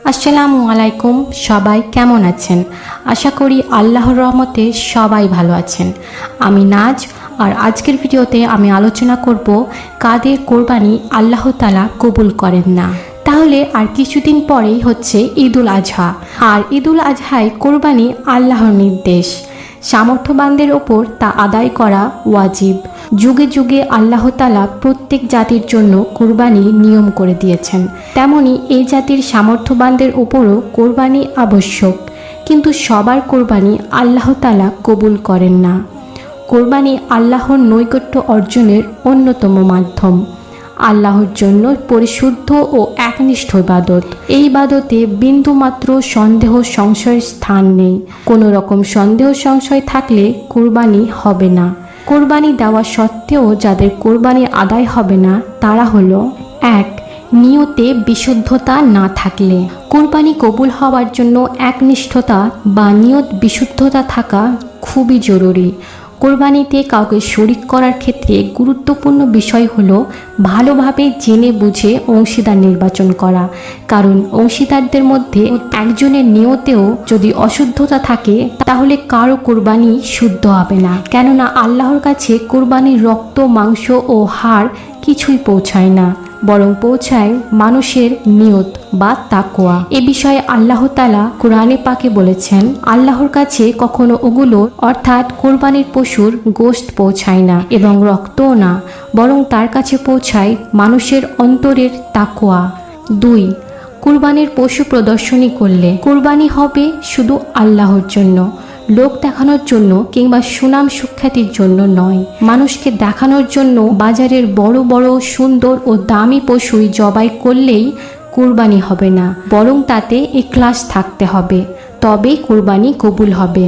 আসসালামু আলাইকুম, সবাই কেমন আছেন? আশা করি আল্লাহর রহমতে সবাই ভালো আছেন। আমি নাজ, আর আজকের ভিডিওতে আমি আলোচনা করব কাদের কোরবানি আল্লাহ তাআলা কবুল করেন না। তাহলে আর কিছুদিন পরেই হচ্ছে ঈদুল আজহা, আর ঈদুল আজহায় কোরবানি আল্লাহর নির্দেশ। সামর্থ্যবানদের ওপর তা আদায় করা ওয়াজিব। যুগে যুগে আল্লাহ তাআলা প্রত্যেক জাতির জন্য কোরবানি নিয়ম করে দিয়েছেন, তেমনি এই জাতির সামর্থ্যবানদের ওপরও কোরবানি আবশ্যক। কিন্তু সবার কোরবানি আল্লাহ তাআলা কবুল করেন না। কোরবানি আল্লাহর নৈকট্য অর্জনের অন্যতম মাধ্যম। আল্লাহর জন্য পরিশুদ্ধ ও একনিষ্ঠ ইবাদত। এই ইবাদতে বিন্দুমাত্র সন্দেহ সংশয়ের স্থান নেই। কোনো রকম সন্দেহ সংশয় থাকলে কোরবানি হবে না। কোরবানি দেওয়া সত্ত্বেও যাদের কোরবানি আদায় হবে না তারা হলো: 1. নিয়তে বিশুদ্ধতা না থাকলে। কোরবানি কবুল হওয়ার জন্য একনিষ্ঠতা বা নিয়ত বিশুদ্ধতা থাকা খুবই জরুরি। কোরবানিতে কাউকে শরিক করার ক্ষেত্রে গুরুত্বপূর্ণ বিষয় হলো ভালোভাবে জেনে বুঝে অংশীদার নির্বাচন করা। কারণ অংশীদারদের মধ্যে একজনের নিয়তেও যদি অশুদ্ধতা থাকে তাহলে কারো কোরবানি শুদ্ধ হবে না। কেননা আল্লাহর কাছে কোরবানির রক্ত, মাংস ও হাড় কিছুই পৌঁছায় না, বরং পৌঁছায় মানুষের নিয়ত বা তাকওয়া। এ বিষয়ে আল্লাহ তাআলা কোরআনে পাকে বলেছেন, আল্লাহর কাছে কখনো ওগুলো অর্থাৎ কোরবানির পশুর গোশত পৌঁছায় না এবং রক্তও না, বরং তার কাছে পৌঁছায় মানুষের অন্তরের তাকওয়া। 2. কুরবানির পশু প্রদর্শনী করলে। কুরবানি হবে শুধু আল্লাহর জন্য, লোক দেখানোর জন্য কিংবা সুনাম সুখ্যাতির জন্য নয়। মানুষকে দেখানোর জন্য বাজারের বড় বড় সুন্দর ও দামি পশুই জবাই করলেই কুরবানি হবে না, বরং তাতে ইখলাস থাকতে হবে, তবেই কুরবানি কবুল হবে।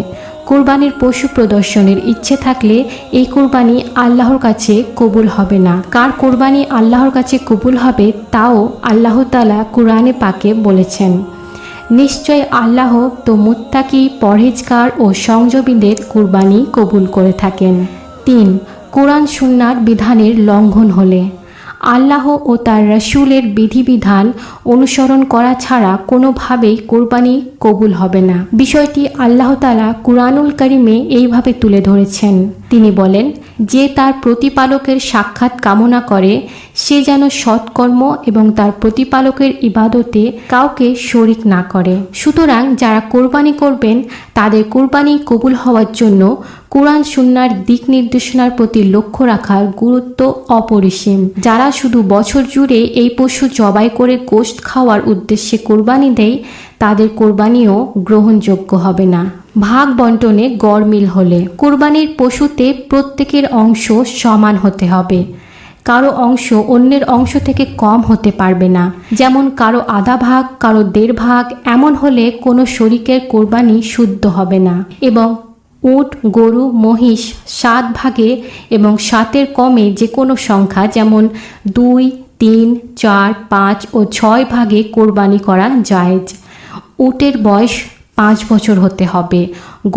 কোরবানির পশু প্রদর্শনের ইচ্ছে থাকলে এই কোরবানি আল্লাহর কাছে কবুল হবে না। কার কোরবানি আল্লাহর কাছে কবুল হবে তাও আল্লাহ তাআলা কোরআনে পাকে বলেছেন। নিশ্চয় আল্লাহ তো মুত্তাকি, পরহেজগার ও সংযমীদের কুরবানি কবুল করে থাকেন। 3. কোরআন সুন্নাহর বিধানের লঙ্ঘন হলে। আল্লাহ ও তার রাসূলের বিধিবিধান অনুসরণ করা ছাড়া কোনোভাবেই কোরবানি কবুল হবে না। বিষয়টি আল্লাহ তাআলা কুরআনুল কারীমে এইভাবে তুলে ধরেছেন। তিনি বলেন, যে তার প্রতিপালকের সাক্ষাৎ কামনা করে সে যেন সৎকর্ম এবং তার প্রতিপালকের ইবাদতে কাউকে শরিক না করে। সুতরাং যারা কোরবানি করবেন তাদের কোরবানি কবুল হওয়ার জন্য কোরআন সুন্নাহর দিক নির্দেশনার প্রতি লক্ষ্য রাখার গুরুত্ব অপরিসীম। যারা শুধু বছর জুড়ে এই পশু জবাই করে গোশত খাওয়ার উদ্দেশ্যে কোরবানি দেয় তাদের কোরবানিও গ্রহণযোগ্য হবে না। ভাগ বন্টনে গড়মিল হলে। কোরবানির পশুতে প্রত্যেকের অংশ সমান হতে হবে। কারো অংশ অন্যের অংশ থেকে কম হতে পারবে না। যেমন কারো আধা ভাগ, কারো 1.5 ভাগ, এমন হলে কোনো শরিকের কোরবানি শুদ্ধ হবে না। এবং উট, গরু, মহিষ 7 ভাগে এবং 7-এর কমে যে কোনো সংখ্যা যেমন 2, 3, 4, 5 ও 6 ভাগে কোরবানি করা জায়েজ। উটের বয়স 5 বছর হতে হবে,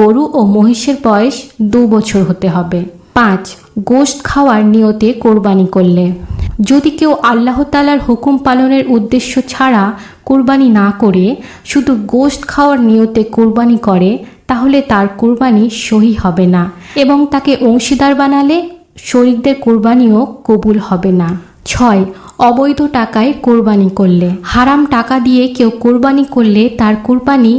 গরু ও মহিষের বয়স 2 বছর হতে হবে। 5. গোশত খাওয়ার নিয়তে কোরবানি করলে। যদি কেউ আল্লাহ তাআলার হুকুম পালনের উদ্দেশ্য ছাড়া কোরবানি না করে শুধু গোশত খাওয়ার নিয়তে কোরবানি করে তাহলে তার কোরবানি সহি হবে না এবং তাকে অংশীদার বানালে শরিকদের কোরবানিও কবুল হবে না। 6. অবৈধ টাকায় কোরবানি করলে। হারাম টাকা দিয়ে কেউ কোরবানি করলে তার কোরবানি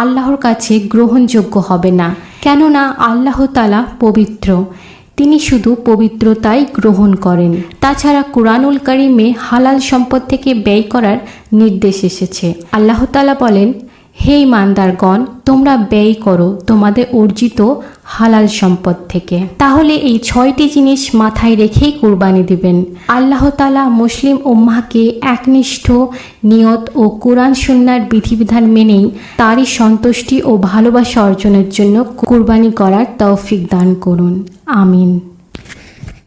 আল্লাহর কাছে গ্রহণযোগ্য হবে না। কেননা আল্লাহ তাআলা পবিত্র, তিনি শুধু পবিত্রতাই গ্রহণ করেন। তাছাড়া কুরআনুল কারীমে হালাল সম্পদ থেকে ব্যয় করার নির্দেশ এসেছে। আল্লাহ তাআলা বলেন, হে ঈমানদারগণ, তোমরা ব্যয় করো তোমাদের অর্জিত হালাল সম্পদ থেকে। তাহলে এই 6টি জিনিস মাথায় রেখেই কুরবানি দিবেন। আল্লাহ তাআলা মুসলিম উম্মাহকে একনিষ্ঠ নিয়ত ও কোরআন সুন্নাহর বিধিবিধান মেনেই তারই সন্তুষ্টি ও ভালোবাসা অর্জনের জন্য কুরবানি করার তৌফিক দান করুন। আমিন।